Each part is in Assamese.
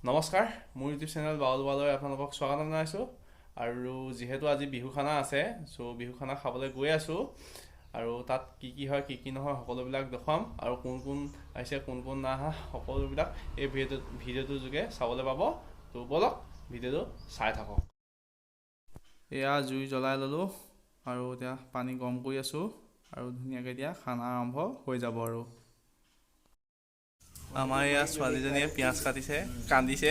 নমস্কাৰ মোৰ ইউটিউব চেনেল বাউল বাউললৈ আপোনালোকক স্বাগতম জনাইছোঁ আৰু যেহেতু আজি বিহু খানা আছে সো বিহু খানা খাবলৈ গৈ আছোঁ আৰু তাত কি হয় কি নহয় সকলোবিলাক দেখাম আৰু কোন আহিছে কোন না আহা সকলোবিলাক এই ভিডিঅ'টোৰ যোগে চাবলৈ পাব তো বলক ভিডিঅ'টো চাই থাকক এয়া জুই জ্বলাই ল'লোঁ আৰু এতিয়া পানী গৰম কৰি আছোঁ আৰু ধুনীয়াকৈ দিয়া খানা আৰম্ভ হৈ যাব আৰু আমাৰ ইয়াৰ ছোৱালীজনীয়ে পিঁয়াজ কাটিছে কান্দিছে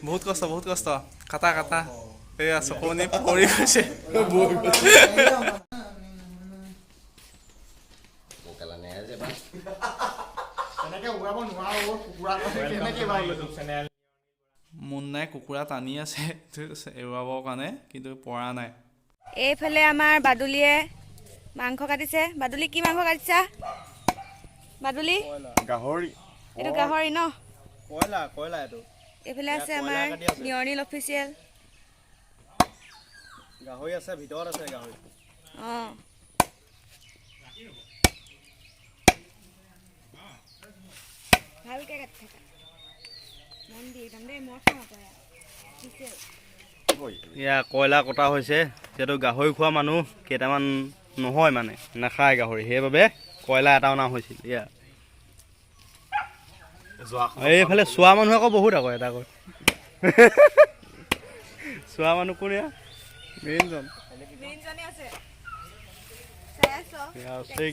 বহুত কষ্ট কাটা এয়া চকুনি পৰি গৈছে মুন্নাই কুকুৰা টানি আছে এৰুৱাবৰ কাৰণে কিন্তু পৰা নাই এইফালে আমাৰ বাদুলিয়ে মাংস কাটিছে বাদুলি কি মাংস কাটিছা বাদুলি গাহৰি এইটো গাহৰি ন কয়লা এইটো এইফালে আছে আমাৰ নিয়ৰনীল অফিচিয়েল গাহৰি আছে ভিতৰত আছে গাহৰি অঁ ভালকৈ কাটি থাকা মন দি একদম দেই মই খাওঁ তই এয়া কয়লা কটা হৈছে যিহেতু গাহৰি খোৱা মানুহ কেইটামান নহয় মানে নাখায় গাহৰি সেইবাবে কয়লা এটা অনা হৈছিল এয়া এইফালে চোৱা মানুহ আকৌ বহুত আকৌ এটা কৈ চোৱা মানুহ কোন এয়া মেইনজন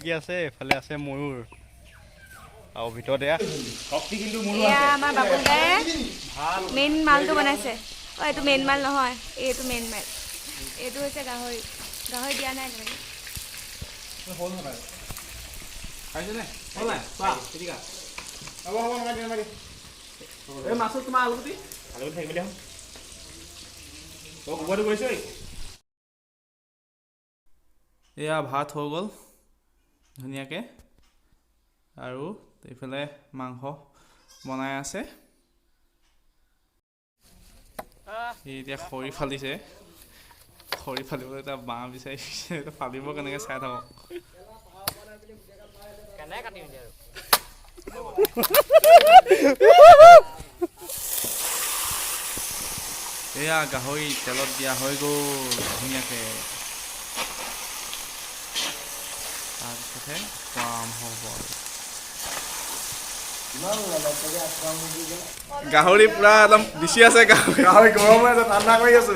কি আছে এইফালে আছে ময়ূৰ আৰু ভিতৰত এয়া আমাৰ বাবুল দায়ে মেইন মালটো বনাইছে অঁ এইটো মেইন মাল নহয় এইটো মেইন মাল এইটো হৈছে গাহৰি দিয়া নাই এয়া ভাত হৈ গ'ল ধুনীয়াকৈ আৰু এইফালে মাংস বনাই আছে এতিয়া খৰি ফালিছে খৰি ফালিবলৈ এটা বাঁহ বিচাৰিছে ফালিব কেনেকৈ চাই থাকক এয়া গাহৰি তেলত দিয়া হৈ গ'ল ধুনীয়াকৈ তাৰপিছতহে খোৱা আৰম্ভ হ'ব গাহৰি পুৰা একদম দিছি আছে গাহৰি গৰম হৈ আছে ঠাণ্ডা কৰি আছো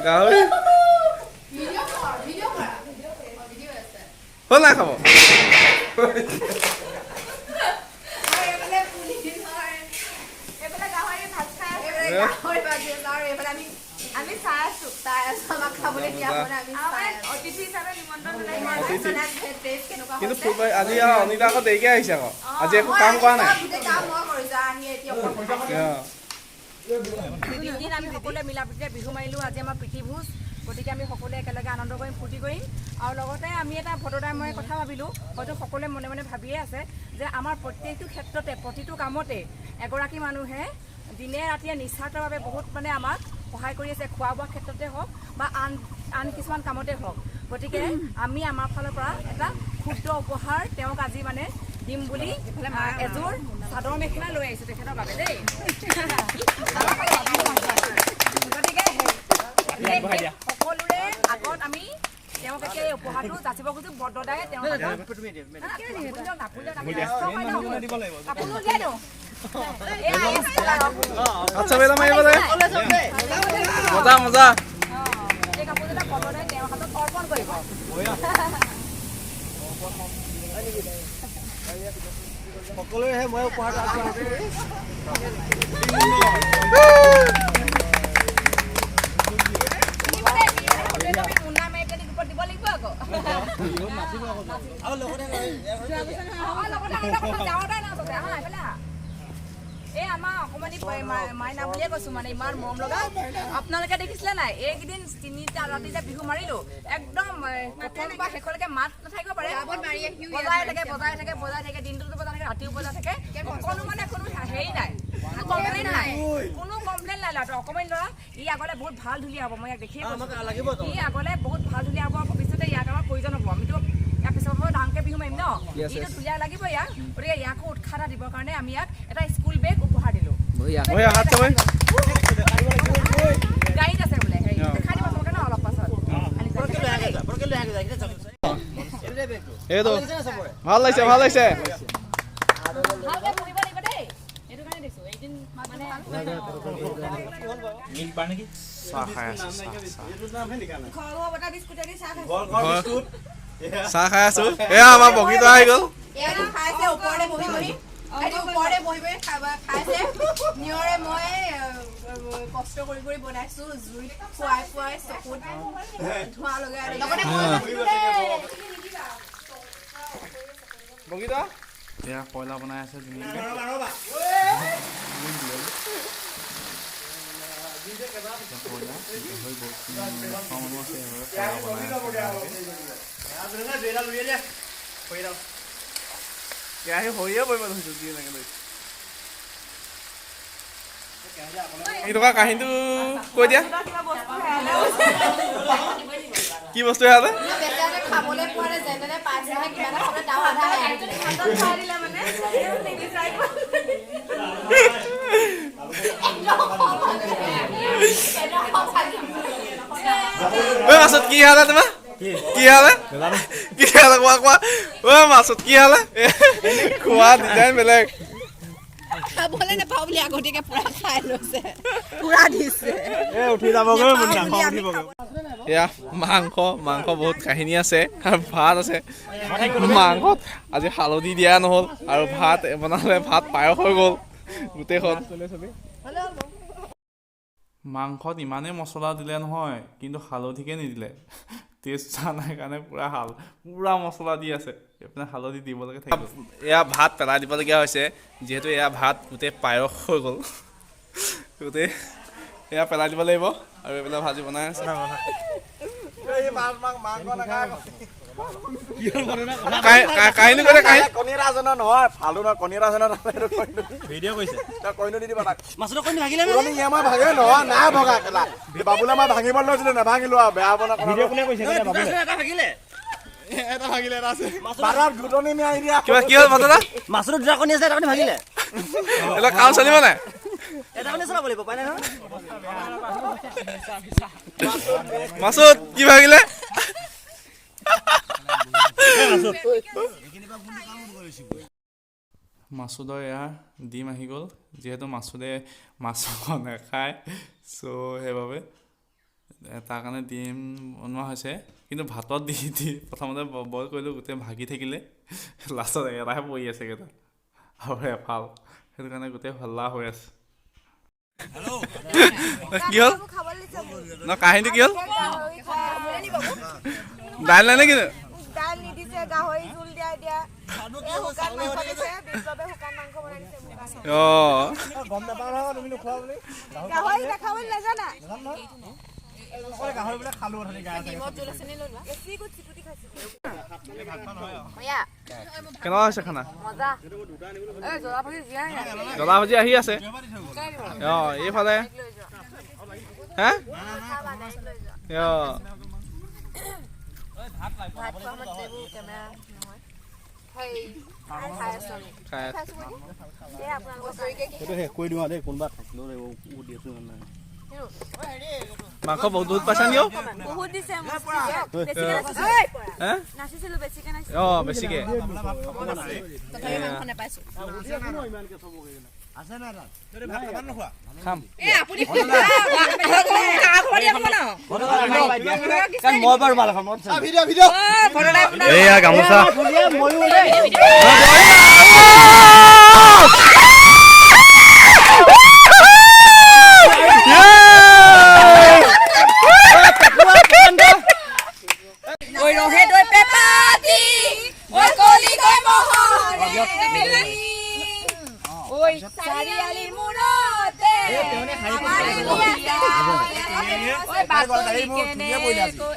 গাহৰি হ'ল নাই খাব আমি চাই আছো আমাক খাবলৈ দিয়া অতিথি হিচাপে কিন্তু আজি অনিতা আকৌ দেৰিকৈ আহিছে আকৌ আজি একো কাম কৰা নাই তিনিদিন আমি সকলোৱে মিলা প্ৰীতিৰে বিহু মাৰিলোঁ আজি আমাৰ প্ৰীতি ভোজ গতিকে আমি সকলোৱে একেলগে আনন্দ কৰিম ফূৰ্তি কৰিম আৰু লগতে আমি এটা ভদ্ৰতাময় কথা ভাবিলোঁ হয়তো সকলোৱে মনে মনে ভাবিয়ে আছে যে আমাৰ প্ৰত্যেকটো ক্ষেত্ৰতে প্ৰতিটো কামতে এগৰাকী মানুহে দিনে ৰাতিয়ে নিস্বাৰ্থভাৱে বহুত মানে আমাক সহায় কৰি আছে খোৱা বোৱা ক্ষেত্ৰতে হওক বা আন কিছুমান কামতে হওক গতিকে আমি আমাৰ ফালৰ পৰা এটা ক্ষুদ্ৰ উপহাৰ তেওঁক আজি মানে দিম বুলি এযোৰ চাদৰ মেখেলা লৈ আহিছোঁ তেখেতৰ বাবে দেই গতিকে সকলোৰে আগত আমি তেওঁক এতিয়া এই উপহাৰটো যাচিব খুজিছোঁ বৰদাদাই তেওঁ আচ্ছা বেলা মাৰিব লাগে মজা মজা এই কাপোৰযোৰ বৰদাদাই তেওঁৰ হাতত অৰ্পণ কৰিব সকলোৱে মই উপহাৰ এই আমাৰ অকমানি মাইনা বুলিয়ে কৈছো মানে ইমান মৰম লগা আপোনালোকে দেখিছিলে নাই এইকেইদিন 3টা ৰাতি যে বিহু মাৰিলো একদম প্ৰথম বা শেষলৈকে মাত নাথাকিব পাৰে বজাই থাকে দিনটোতো বজাই থাকে ৰাতিও বজাই থাকে কোনো মানে কোনো হেৰি নাই কমপ্লেইন নাই কোনো কমপ্লেইন নাই ল'ৰাটো অকমানি ল'ৰা ই আগলে বহুত ভাল ধুলীয়া হ'ব মই ইয়াক দেখিয়ে কৈছো ই আগলে বহুত ভাল ধুলীয়া হ'ব ভৱিষ্যতে মাৰিম ন এইটো ধুনীয়া লাগিব ইয়াক গতিকে ইয়াকো উৎসাহ এটা দিবৰ কাৰণে আমি ইয়াক এটা স্কুল বেগ উপহাৰ দিলোঁ গাড়ীত আছে বোলে দেখাই দিব চবকে ন অলপ পাছত এইটো ভাল লাগিছে ভাল লাগিছে ভালকে পঢ়িব লাগিব দেই এইটো কাৰণে দিছোঁ এদিন মানে চাহ খাই আছো চাহ খাই আছো এয়া আমাৰ বগীতা আহি গ'ল কষ্ট কৰি কৰি বনাইছো জুইত খুৱাই খুৱাই চকুত ধোঁৱা লগাই বগীতা এয়া কয়লা বনাই আছে ধুনীয়াকৈ কেৰাহী সৰিয়ে পৰিব ধৰিছো কি এনেকে লৈ এই টকা কাহিনীটো কৈ দিয়া কি বস্তু হেৰালে খাবলৈ পোৱা যেনে পাইছে কিবা এটা দাও আধা খাই দিলে মানে মাছত কি হালে তোমাৰ কি হালে কি হালে কোৱা কোৱা মাছত কি হালে খোৱা ডিজাইন বেলেগ খাবলৈ নাপাওঁ বুলি আগতীয়াকে পুৰা খাই লৈছে পুৰা দিছে এয়া মাংস বহুত কাহিনী আছে আৰু ভাত আছে মাংসত আজি হালধি দিয়া নহ'ল আৰু ভাত বনালে ভাত পায়স হৈ গ'ল গোটেইখন মাংসত ইমানেই মছলা দিলে নহয় কিন্তু হালধিকে নিদিলে টেষ্ট চা নাই কাৰণে পুৰা মছলা দি আছে এইপিনে হালধি দিবলৈকে থাকিব এয়া ভাত পেলাই দিবলগীয়া হৈছে যিহেতু এয়া ভাত গোটেই পায়স হৈ গ'ল গোটেই এয়া পেলাই দিব লাগিব আৰু এইবিলাক ভাজি বনাই আছে কাহিনী কৈ নহয় ফালু নহয় কণীৰা ভিডিঅ' কৰিছে কইনো দি দিবা তাক মাছটো কণী ভাগিলে আমাৰ ভাগে নহয় নাই ভগা কেলা বাবুলে মই ভাঙিব লৈছিলো নাভাঙিলো আৰু বেয়া বনা ভিডিঅ' কোনে কৈছে এটা ভাগিলে এটা আছে বাৰাত ঘুটনি নি আহি দিয়া কিবা কি হ'ল মাছটো মাছটো দুটা কণী আছে এটা কণী ভাগিলে এলা কাম চলিব নাই এটা কণী চলাব লাগিব পাই নাই নহয় মাছুদ কি ভাগিলে মাছুদৰ এয়া ডিম আহি গ'ল যিহেতু মাছুদে মাছ নাখায় চ' সেইবাবে তাৰ কাৰণে ডিম বনোৱা হৈছে কিন্তু ভাতত দি প্ৰথমতে বইল কৰিলোঁ গোটেই ভাগি থাকিলে লাষ্টত এটাহে পৰি আছে কেইটা আৰু এফাল সেইটো কাৰণে গোটেই হল্লা হৈ আছে কি হ'ল ন কাহিনীটো কি হ'ল দাইল নাই নে কি দাইল নিদিছে গাহৰি জোল দিয়া শুকান মাংস দিছে বিপ্লৱে শুকান মাংস বনাই দিছে গম নাপাওঁ নহয় তুমি নোখোৱা বুলি গাহৰি দেখাবলৈ নাজানা গাহৰি বোলে খালো কেনেকুৱা হৈছে খানা জ্বলা ভাজি আহি আছে এইফালে হে মাংস বহুত পাইছা নি বেছিকে গামোচা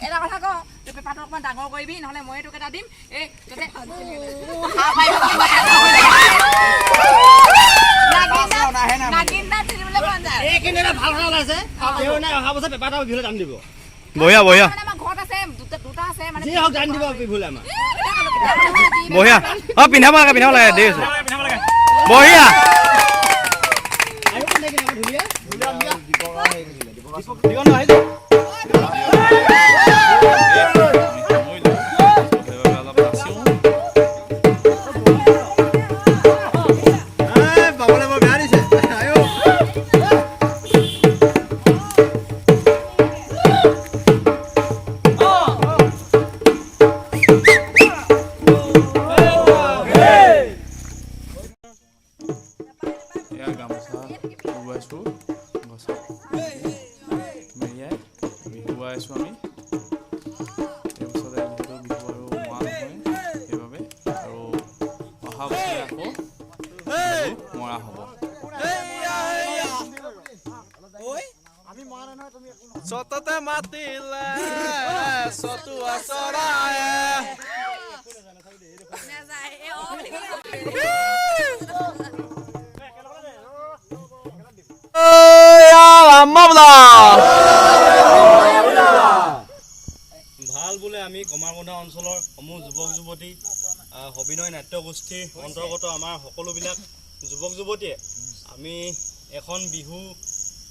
এটা কথা কওঁ পেপাৰটো অকণমান ডাঙৰ কৰিবি নহ'লে মই তোক এটা দিম এই বঢ়িয়া ঘৰত আছে দুটা আছে মানে বঢ়িয়া অঁ পিন্ধাব লাগে দেই বঢ়িয়া গামোচা উৰুৱাইছোঁ গছত মেৰিয়াই বিহু আইছোঁ আমি এইবছৰতে যিহেতু বিহু আৰু মৰা নহয় সেইবাবে আৰু অহা বছৰে আকৌ বিহু মৰা হ'ব চততে মাতিলে চতুৱা চৰাই ভাল বোলে আমি কমাৰবন্ধা অঞ্চলৰ সমূহ যুৱক যুৱতী অভিনয় নাট্যগোষ্ঠীৰ অন্তৰ্গত আমাৰ সকলোবিলাক যুৱক যুৱতীয়ে আমি এখন বিহু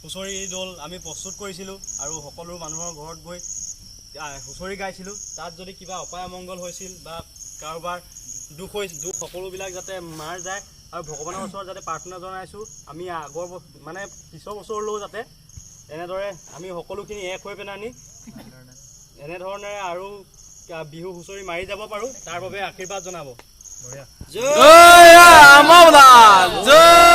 হুঁচৰি দল আমি প্ৰস্তুত কৰিছিলোঁ আৰু সকলো মানুহৰ ঘৰত গৈ হুঁচৰি গাইছিলোঁ তাত যদি কিবা অপায় অমংগল হৈছিল বা কাৰোবাৰ দুখ সকলোবিলাক যাতে মাৰ যায় আৰু ভগৱানৰ ওচৰত যাতে প্ৰাৰ্থনা জনাইছোঁ আমি আগৰ মানে পিছৰ বছৰলৈও যাতে এনেদৰে আমি সকলোখিনি এক হৈ পেলাই এনেধৰণে আৰু বিহু হুঁচৰি মাৰি যাব পাৰোঁ তাৰ বাবে আশীৰ্বাদ জনাব। জয়